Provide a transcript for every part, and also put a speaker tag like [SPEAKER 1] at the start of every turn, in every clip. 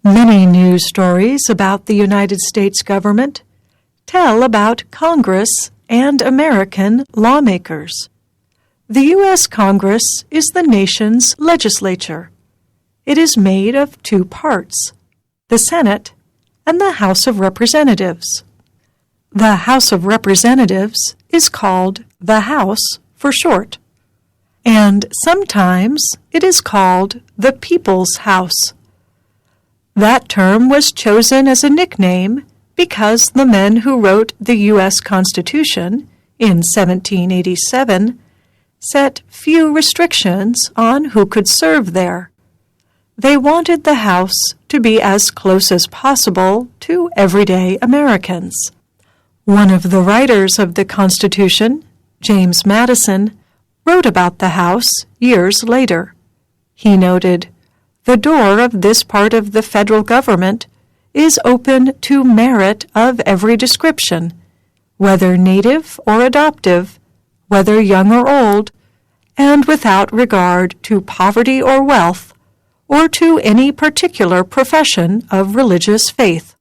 [SPEAKER 1] Many news stories about the United States government tell about Congress and American lawmakers. The U.S. Congress is the nation's legislature. It is made of two parts, the Senate and the House of Representatives. The House of Representatives is called the House for short, and sometimes it is called the People's House. That term was chosen as a nickname because the men who wrote the U.S. Constitution in 1787 set few restrictions on who could serve there. They wanted the House to be as close as possible to everyday Americans. One of the writers of the Constitution, James Madison, wrote about the House years later. He noted, "The door of this part of the federal government is open to merit of every description, whether native or adoptive, whether young or old, and without regard to poverty or wealth, or to any particular profession of religious faith."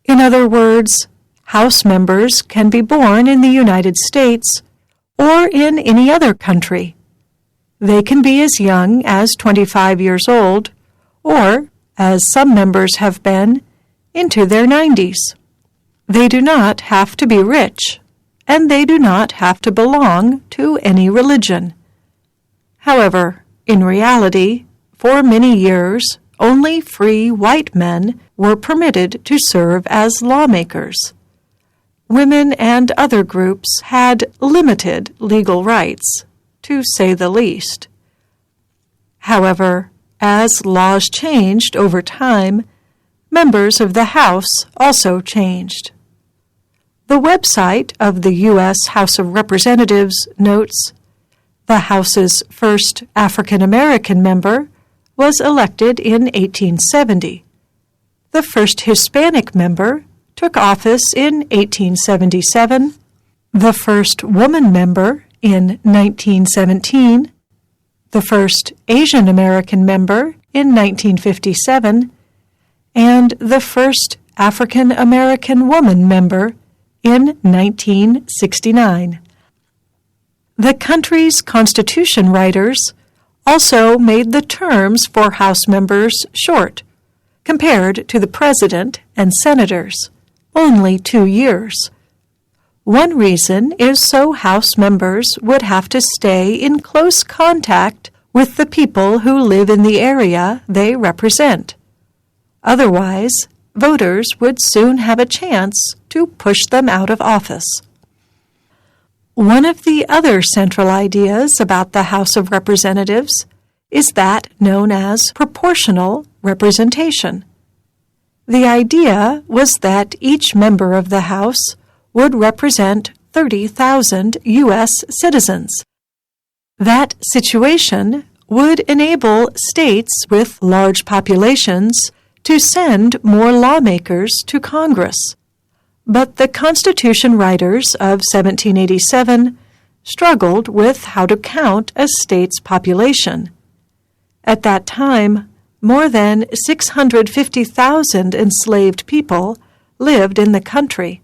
[SPEAKER 1] In other words, House members can be born in the United States or in any other country. They can be as young as 25 years old, or, as some members have been, into their 90s. They do not have to be rich, and they do not have to belong to any religion. However, in reality, for many years, only free white men were permitted to serve as lawmakers. Women and other groups had limited legal rights, to say the least. However, as laws changed over time, members of the House also changed. The website of the U.S. House of Representatives notes, "The House's first African-American member was elected in 1870. The first Hispanic member took office in 1877, the first woman member in 1917, the first Asian American member in 1957, and the first African American woman member in 1969. The country's constitution writers also made the terms for House members short, compared to the President and Senators, only 2 years. One reason is so House members would have to stay in close contact with the people who live in the area they represent. Otherwise, voters would soon have a chance to push them out of office. One of the other central ideas about the House of Representatives is that known as proportional representation. The idea was that each member of the House would represent 30,000 U.S. citizens. That situation would enable states with large populations to send more lawmakers to Congress. But the Constitution writers of 1787 struggled with how to count a state's population. At that time, more than 650,000 enslaved people lived in the country.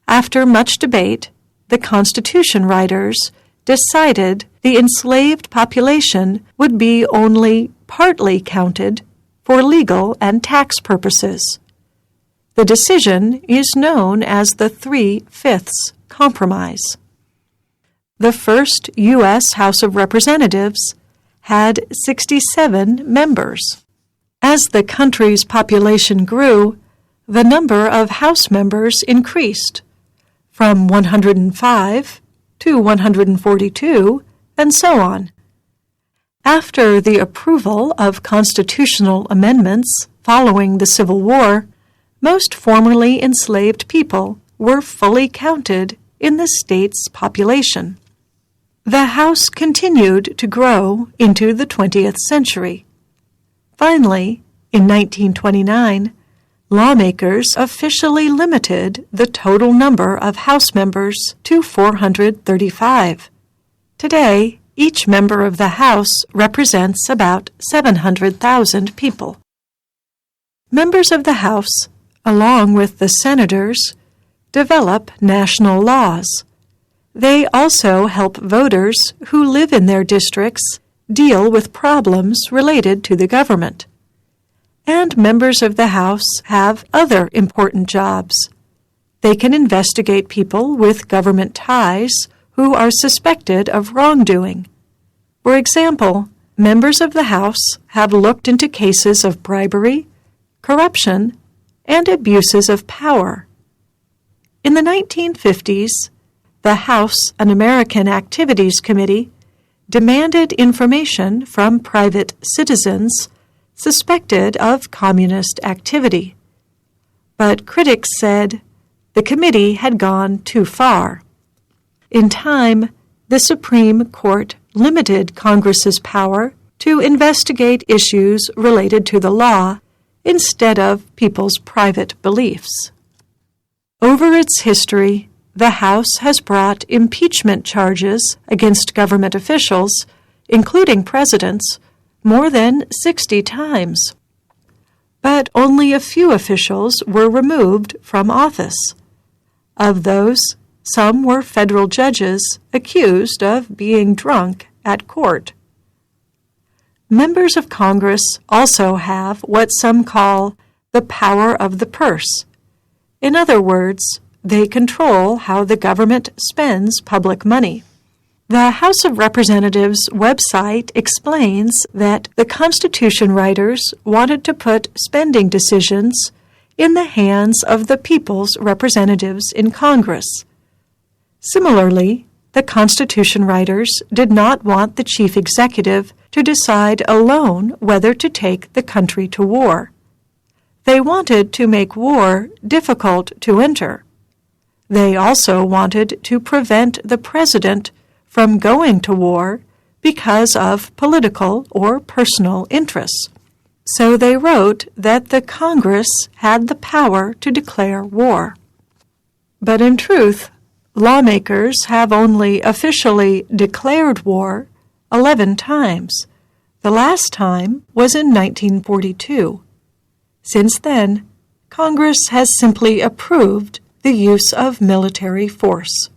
[SPEAKER 1] After much debate, the Constitution writers decided the enslaved population would be only partly counted for legal and tax purposes. The decision is known as the 3/5 Compromise. The first U.S. House of Representatives had 67 members. As the country's population grew, the number of House members increased, from 105 to 142, and so on. After the approval of constitutional amendments following the Civil War, most formerly enslaved people were fully counted in the state's population. The House continued to grow into the 20th century. Finally, in 1929, lawmakers officially limited the total number of House members to 435. Today, each member of the House represents about 700,000 people. Members of the House, along with the senators, develop national laws. They also help voters who live in their districts deal with problems related to the government. And members of the House have other important jobs. They can investigate people with government ties who are suspected of wrongdoing. For example, members of the House have looked into cases of bribery, corruption, and abuses of power. In the 1950s, the House Un-American Activities Committee demanded information from private citizens suspected of communist activity. But critics said the committee had gone too far. In time, the Supreme Court limited Congress's power to investigate issues related to the law instead of people's private beliefs. Over its history, the House has brought impeachment charges against government officials, including presidents, more than 60 times. But only a few officials were removed from office. Of those, some were federal judges accused of being drunk at court. Members of Congress also have what some call the power of the purse. In other words, they control how the government spends public money. The House of Representatives website explains that the Constitution writers wanted to put spending decisions in the hands of the people's representatives in Congress. Similarly, the Constitution writers did not want the chief executive to decide alone whether to take the country to war. They wanted to make war difficult to enter. They also wanted to prevent the president from going to war because of political or personal interests. So they wrote that the Congress had the power to declare war. But in truth, lawmakers have only officially declared war 11 times. The last time was in 1942. Since then, Congress has simply approved the use of military force.